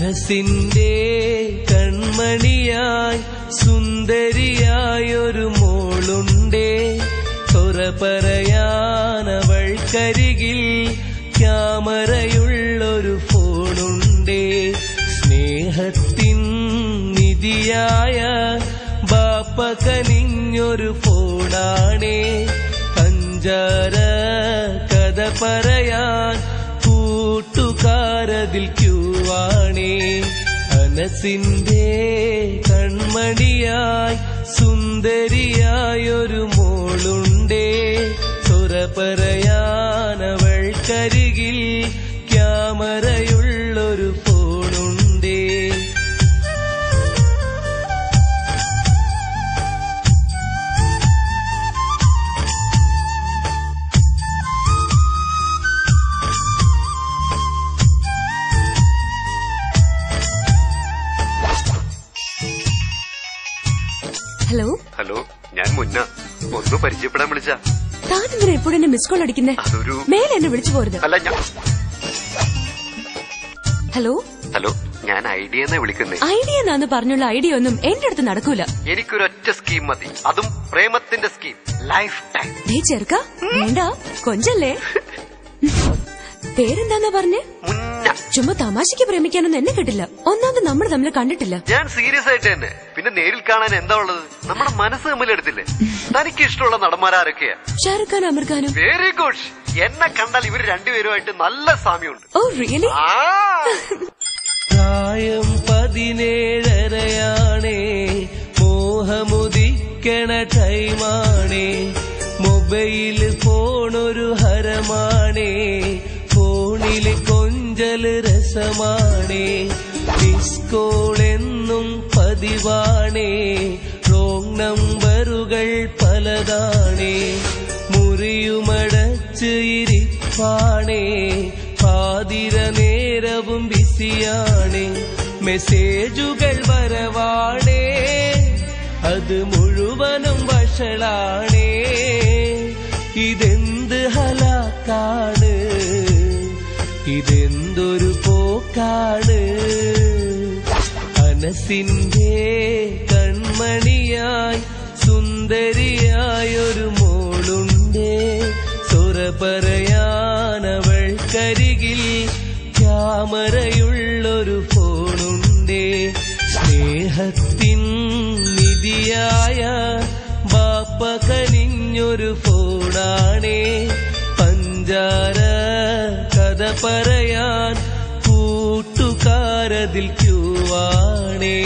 മനസ്സിന്റെ കൺമണിയായി സുന്ദരിയായൊരു മോളുണ്ടേ, തുറ പറയാനവൾക്കരികിൽ ക്യാമറയുള്ളൊരു ഫോണുണ്ടേ. സ്നേഹത്തിൻ നിധിയായ ബാപ്പ കനിഞ്ഞൊരു ഫോണാണേ, പഞ്ചാര കഥ പറയാൻ കൂട്ടുകാരതിൽ ക്യൂവാണേ. മനസ്സിന്റെ കൺമണിയായി സുന്ദരിയായൊരു മോളുണ്ടേ, തുറ പറയാനവൾക്കരികിൽ ക്യാമറയുള്ളൊരു ഫോണുണ്ടേ. ഹലോ ഹലോ, ഞാൻ മുന്ന ഒന്ന് പരിചയപ്പെടാൻ വിളിച്ച. താനെന്തിനാ എപ്പോഴും എന്നെ മിസ് കോൾ അടിക്കുന്നേ? മേലെ എന്നെ വിളിച്ചു പോരുത്. അല്ല ഞാൻ. ഹലോ ഹലോ, ഞാൻ ഐഡിയ എന്നാ വിളിക്കുന്നേ. ഐഡിയ എന്നാന്ന് പറഞ്ഞുള്ള ഐഡിയ ഒന്നും എന്റെ അടുത്ത് നടക്കൂല. എനിക്കൊരൊറ്റ സ്കീം മതി, അതും പ്രേമത്തിന്റെ സ്കീം, ലൈഫ് ടൈം. ചെറുക്ക വേണ്ട, കൊഞ്ചല്ലേ. പേരെന്താന്നാ പറഞ്ഞേ? ചുമ്മാ തമാശക്ക് പ്രേമിക്കാനൊന്നും എന്നെ കിട്ടില്ല. ഒന്നാമത് നമ്മൾ തമ്മിൽ കണ്ടിട്ടില്ല. ഞാൻ സീരിയസ് ആയിട്ട് തന്നെ. പിന്നെ നേരിൽ കാണാൻ എന്താ ഉള്ളത്? നമ്മുടെ മനസ്സ് തമ്മിലെടുത്തില്ലേ. തനിക്ക് ഇഷ്ടമുള്ള നടന്മാരൊക്കെയാ? ഷാരൂഖ് ഖാൻ, അമീർ ഖാനും. Very good. എന്നെ കണ്ടാൽ ഇവര് രണ്ടുപേരുമായിട്ട് നല്ല സാമ്യമുണ്ട്. Oh really? പ്രായം 17 മോഹമുദിക്കണ ടൈമാണേ, മൊബൈൽ ഫോണൊരു ഹരമാണേ, ഫോണില് കൊഞ്ചല് രസമാണേ, മിസ്കോൾ എന്നും പതിവാണേ, റോങ് നമ്പറുകൾ പലതാണേ, മുറിയുമടച്ച് ഇരിപ്പാണേ, പാതിര നേരവും ബിസിയാണേ, മെസ്സേജുകൾ വരവാണേ, അത് മുഴുവനും വഷളാണേ. ഇതെന്ത് ഹലാക്കാണ്, ഇതെന്തൊരു പോക്കാണ്. മനസ്സിന്റെ കൺമണിയായി സുന്ദരിയായൊരു മോളുണ്ടേ, തുറ പറയാനവൾക്കരികിൽ ക്യാമറയുള്ളൊരു ഫോണുണ്ടേ. സ്നേഹത്തിൻ നിധിയായ ബാപ്പ കനിഞ്ഞൊരു ഫോണാണേ, പഞ്ചാര കഥ പറയാൻ കൂട്ടുകാരതിൽ ക്യൂവാണേ.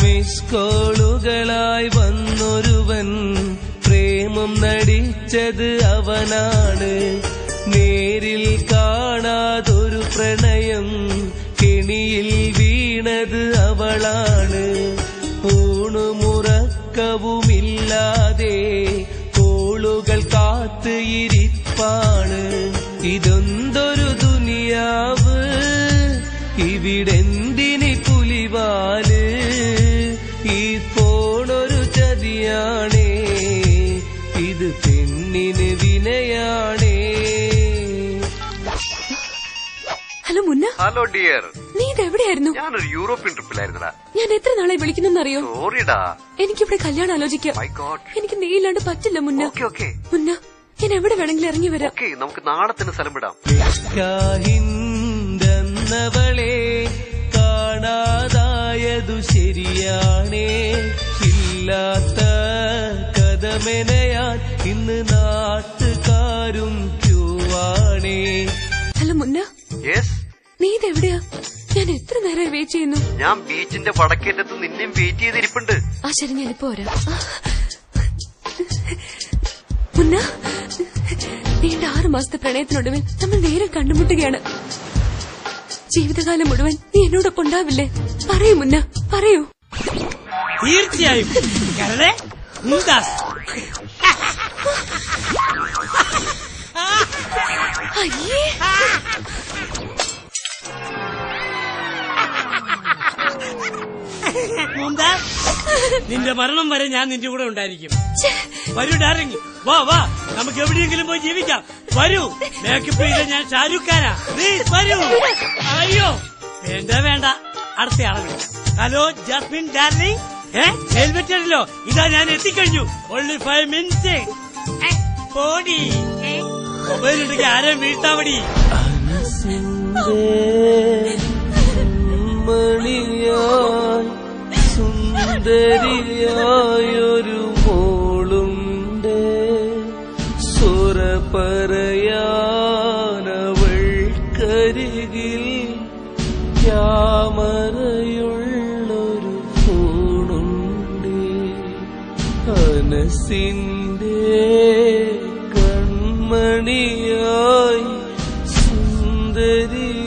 മിസ്കോളുകളായി വന്നൊരുവൻ പ്രേമം നടിച്ചത് അവനാണ്, നേരിൽ കാണാതൊരു പ്രണയം കെണിയിൽ വീണത് അവളാണ്. ഊണുമുറക്കവുമില്ലാതെ കോളുകൾ കാത്ത് ഇരിപ്പാണ്, ഇതൊന്തൊരു ദുനിയാവ്, ഇവിടെന്തിനി പുലിവാല്, ഈ ഫോണൊരു ചതിയാണേ, ഇത് പെണ്ണിന് വിനയാണേ. ഹലോ മുന്ന. Hello dear. നീ ഇതെവിടെയായിരുന്നു? ഞാനൊരു യൂറോപ്യൻ ട്രിപ്പിലായിരുന്നടാ. ഞാൻ എത്ര നാളെ വിളിക്കുന്നറിയോ? സോറിടാ. എനിക്കിവിടെ കല്യാണം ആലോചിക്കാം. എനിക്ക് നീയില്ലാണ്ട് പറ്റില്ല മുന്ന. മുന്ന, ഞാൻ എവിടെ വേണമെങ്കിലും ഇറങ്ങി വരാം. നമുക്ക് നാളെ തന്നെ സ്ഥലം വിടാം. ിന്നവളെ കാണാതായതു ശരിയാണേ, ഇല്ലാത്ത കഥമെനയാൻ ഇന്ന് നാട്ടുകാരും ക്യൂവാണേ. ഹലോ മുന്ന. നീ ഇതെവിടെയാ? ഞാൻ എത്ര നേരം വെയിറ്റ് ചെയ്യുന്നു. ഞാൻ ബീച്ചിന്റെ വടക്കേറ്റത്ത് നിന്നെയും വെയിറ്റ് ചെയ്തിരിപ്പുണ്ട്. ആ ശരി, ഞാനിപ്പോ വരാം. മുന്ന, നീണ്ട 6 മാസത്തെ പ്രണയത്തിനൊടുവിൽ നമ്മൾ നേരെ കണ്ടുമുട്ടുകയാണ്. ജീവിതകാലം മുഴുവൻ നീ എന്നോടൊപ്പം ഉണ്ടാവില്ലേ? പറയൂ മുന്ന, പറയൂ. തീർച്ചയായും. അയ്യേ നിന്റെ മരണം വരെ ഞാൻ നിന്റെ കൂടെ ഉണ്ടായിരിക്കും. വരൂ ഡാർലിംഗ്, വാ വാ, നമുക്ക് എവിടെയെങ്കിലും പോയി ജീവിക്കാം. വരൂ, മേക്കപ്പ് ചെയ്ത് ഞാൻ ഷാരൂഖ് ഖാനാ. പ്ലീസ് വരൂ. അയ്യോ വേണ്ട വേണ്ട, അടുത്ത ആളെ. ഹലോ ജാസ്മിൻ ഡാർലിംഗ്, ഹെൽമെറ്റ് ആണല്ലോ, ഇതാ ഞാൻ എത്തിക്കഴിഞ്ഞു. Only 5 minutes. പോടി, മൊബൈൽ ഉണ്ടെങ്കിൽ ആരെയും വീഴ്ത്താ മതി. സുന്ദരിയായൊരു മോളുണ്ട്, സ്വര പറയാനവൾക്കരികിൽ ക്യാമറയുള്ളൊരു ഫോണുണ്ട്. മനസ്സിന്റെ കൺമണിയായി സുന്ദരിയായി